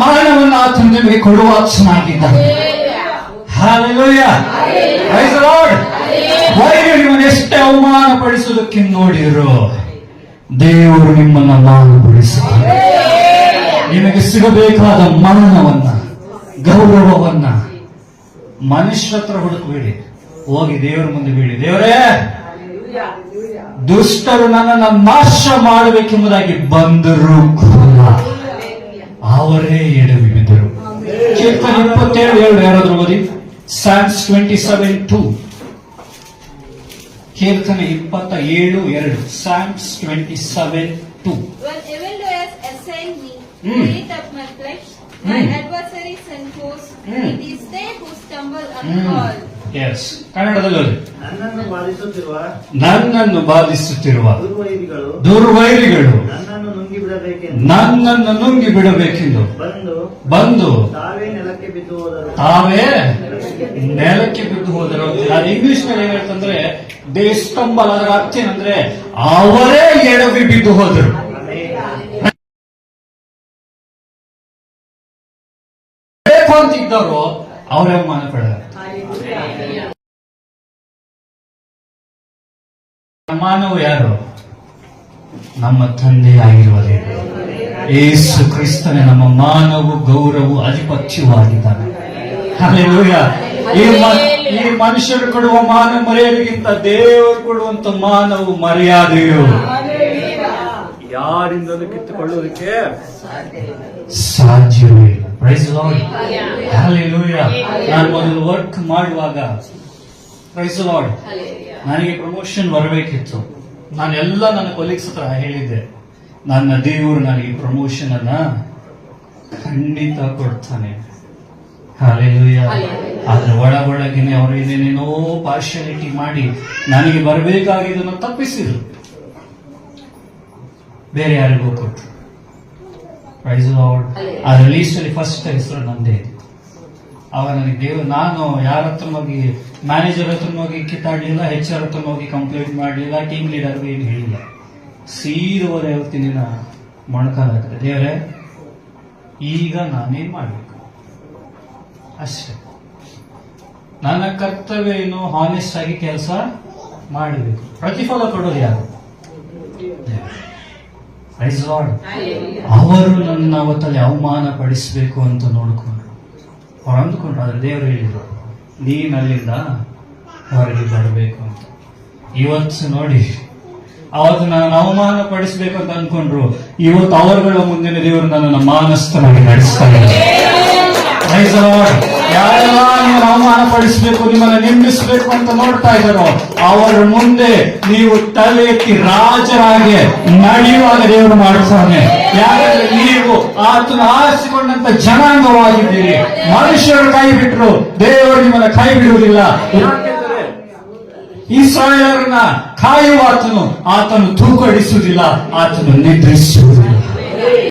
ಮಾನವನ್ನು ಆತನು ನಿಮಗೆ ಕೊಡುವಾತನಾಗಿದ್ದಾನೆ. Hallelujah. Praise the Lord. ವೈರಿ ನಿಮ್ಮನ್ನು ಎಷ್ಟೇ ಅವಮಾನ ಪಡಿಸುವುದಕ್ಕೆ ನೋಡಿದ್ರು, ದೇವರು ನಿಮ್ಮನ್ನು ಮಾನಪಡಿಸುತ್ತಾರೆ. ನಿಮಗೆ ಸಿಗಬೇಕಾದ ಮಾನವನ್ನ, ಗೌರವವನ್ನ ಮನುಷ್ಯರ ಹತ್ರ ಹುಡುಕಬೇಡಿ, ಹೋಗಿ ದೇವರ ಮುಂದೆ ಬೇಡಿ. ದೇವರೇ, ದುಷ್ಟರು ನನ್ನನ್ನು ನಾಶ ಮಾಡಬೇಕೆಂಬುದಾಗಿ ಬಂದರು ಕೂಡ ಅವರೇ ಎಡವಿ ಬಿದ್ದರು. ಕೀರ್ತನೆ 27:2 ಯಾರಾದ್ರೂ ಓದಿ. Psalms 27:2. ಕೀರ್ತನೆ 27:2. Psalms 27:2. When evildoers assail me, eat up my flesh, my adversaries and foes, it is they who stumble and fall. Yes, ಕನ್ನಡದಲ್ಲಿ ನನ್ನನ್ನು ಬಾಧಿಸುತ್ತಿರುವ ದುರ್ವೈರಿಗಳು ನನ್ನನ್ನು ನುಂಗಿ ಬಿಡಬೇಕೆಂದು ಬಂದು ತಾವೇ ನೆಲಕ್ಕೆ ಬಿದ್ದು ಹೋದರು. ಅದು ಇಂಗ್ಲಿಷ್ ನಲ್ಲಿ ಏನ್ ಹೇಳ್ತಂದ್ರೆ ದೇ ಸ್ಟಂಬಲ್. ಅದರ ಅರ್ಥ ಏನಂದ್ರೆ ಅವರೇ ಎಡವಿ ಬಿದ್ದು ಹೋದರು. ಬೇಕು ಅಂತಿದ್ದವರು ಅವರೇ ಅವಮಾನ ಪಡೆದರು. ಮಾನವ ಯಾರು? ನಮ್ಮ ತಂದೆ ಆಗಿರುವ ದೇವರು ಯೇಸು ಕ್ರಿಸ್ತನೇ ನಮ್ಮ ಮಾನವ ಗೌರವ ಅಧಿಪತ್ಯವಾಗಿದ್ದಾನೆ. ಹಲ್ಲೆಲೂಯಾ. ಈ ಮನುಷ್ಯರು ಕೊಡುವ ಮಾನ ಮರ್ಯಾದೆಗಿಂತ ದೇವರು ಕೊಡುವಂತ ಮಾನವ ಮರ್ಯಾದೆಯು ಯಾರಿಂದಲೂ ಕಿತ್ತುಕೊಳ್ಳುವುದಕ್ಕೆ ಸಾಧ್ಯವೇ ಇಲ್ಲ. Praise the lord. ಹಲ್ಲೆಲೂಯಾ. ನಾನು ಮೊದಲು ವರ್ಕ್ ಮಾಡುವಾಗ, ಪ್ರೈಸ್ ದಿ ಲಾರ್ಡ್, ನನಗೆ ಪ್ರಮೋಷನ್ ಬರಬೇಕಿತ್ತು. ನಾನೆಲ್ಲ ನನ್ನ ಕೊಲೀಗ್ಸ್ ಹತ್ರ ಹೇಳಿದ್ದೆ, ನನ್ನ ದೇವರು ನನಗೆ ಪ್ರಮೋಷನ್ ಅನ್ನ ಖಂಡಿತ ಕೊಡ್ತಾನೆ. ಹಲ್ಲೆಲೂಯಾ. ಆದ್ರೆ ಒಳಗೊಳಗಿನೇ ಅವರು ಏನೇನೇನೋ ಪಾರ್ಶಿಯಾಲಿಟಿ ಮಾಡಿ ನನಗೆ ಬರಬೇಕಾಗಿದ್ದನ್ನು ತಪ್ಪಿಸಿದ್ರು, ಬೇರೆ ಯಾರಿಗೂ ಕೊಟ್ಟರು. Praise the lord. ಆದ್ರೆ ಲೀಸ್ಟ್ ಅಲ್ಲಿ ಫಸ್ಟ್ ಹೆಸರು ನಂದೇ. ಆವಾಗ ನನಗೆ ದೇವರು, ನಾನು ಯಾರ ಹತ್ರ ಹೋಗಿ, ಮ್ಯಾನೇಜರ್ ಹತ್ರ ಹೋಗಿ ಕಿತ್ತಾಡ್ಲಿಲ್ಲ, HR ಹತ್ರ ಹೋಗಿ ಕಂಪ್ಲೇಂಟ್ ಮಾಡಲಿಲ್ಲ, ಟೀಮ್ ಲೀಡರ್ಗೂ ಏನು ಹೇಳಿಲ್ಲ. ಸೀದವರೆ ಹೇಳ್ತೀನಿ, ಮೊಣಕಾಲಾಗ್ತದೆ, ದೇವರೇ ಈಗ ನಾನೇನ್ ಮಾಡ್ಬೇಕು ಅಷ್ಟೇ. ನನ್ನ ಕರ್ತವ್ಯ ಏನು? ಹಾನೆಸ್ಟ್ ಆಗಿ ಕೆಲಸ ಮಾಡಬೇಕು. ಪ್ರತಿಫಲ ಕೊಡೋದು ಯಾರು? Praise lord. ಅವರು ನನ್ನ ಅವತ್ತಲ್ಲಿ ಅವಮಾನ ಪಡಿಸಬೇಕು ಅಂತ ನೋಡಿಕೊಂಡ್ರು. ಅವ್ರು ಅಂದ್ಕೊಂಡ್ರು, ಆದ್ರೆ ದೇವರು ಹೇಳಿದ್ರು, ನೀನ್ ಅಲ್ಲಿಂದ ಹೊರಗೆ ಬರಬೇಕು ಅಂತ. ಇವತ್ತು ನೋಡಿ, ಅವತ್ತು ನಾನು ಅವಮಾನ ಪಡಿಸಬೇಕು ಅಂತ ಅನ್ಕೊಂಡ್ರು, ಇವತ್ತು ಅವರುಗಳ ಮುಂದಿನ ದೇವರು ನನ್ನನ್ನು ಮಾನಸ್ಥನಾಗಿ ನಡೆಸ್ತಾರೆ. ಯಾರೆಲ್ಲ ನೀವು ಅವಮಾನ ಪಡಿಸಬೇಕು, ನಿಮ್ಮನ್ನ ನಿಂದಿಸಬೇಕು ಅಂತ ನೋಡ್ತಾ ಇದ್ದಾರೋ ಅವರ ಮುಂದೆ ನೀವು ತಲೆ ಎತ್ತಿ ರಾಜರಾಗಿ ನಡೆಯುವಾಗ ದೇವರು ಮಾಡುತ್ತಾನೆ. ಯಾಕಂದ್ರೆ ನೀವು ಆತನ ಆರಿಸಿಕೊಂಡಂತ ಜನಾಂಗವಾಗಿದ್ದೀರಿ. ಮನುಷ್ಯರು ಕೈ ಬಿಟ್ಟರು, ದೇವರು ನಿಮ್ಮನ್ನ ಕೈ ಬಿಡುವುದಿಲ್ಲ. ಯಾಕೆಂದರೆ ಇಸ್ರಾಯೇಲರನ್ನ ಕಾಯುವಾತನು ಆತನು ತೂಕಡಿಸುವುದಿಲ್ಲ, ಆತನು ನಿದ್ರಿಸುವುದಿಲ್ಲ.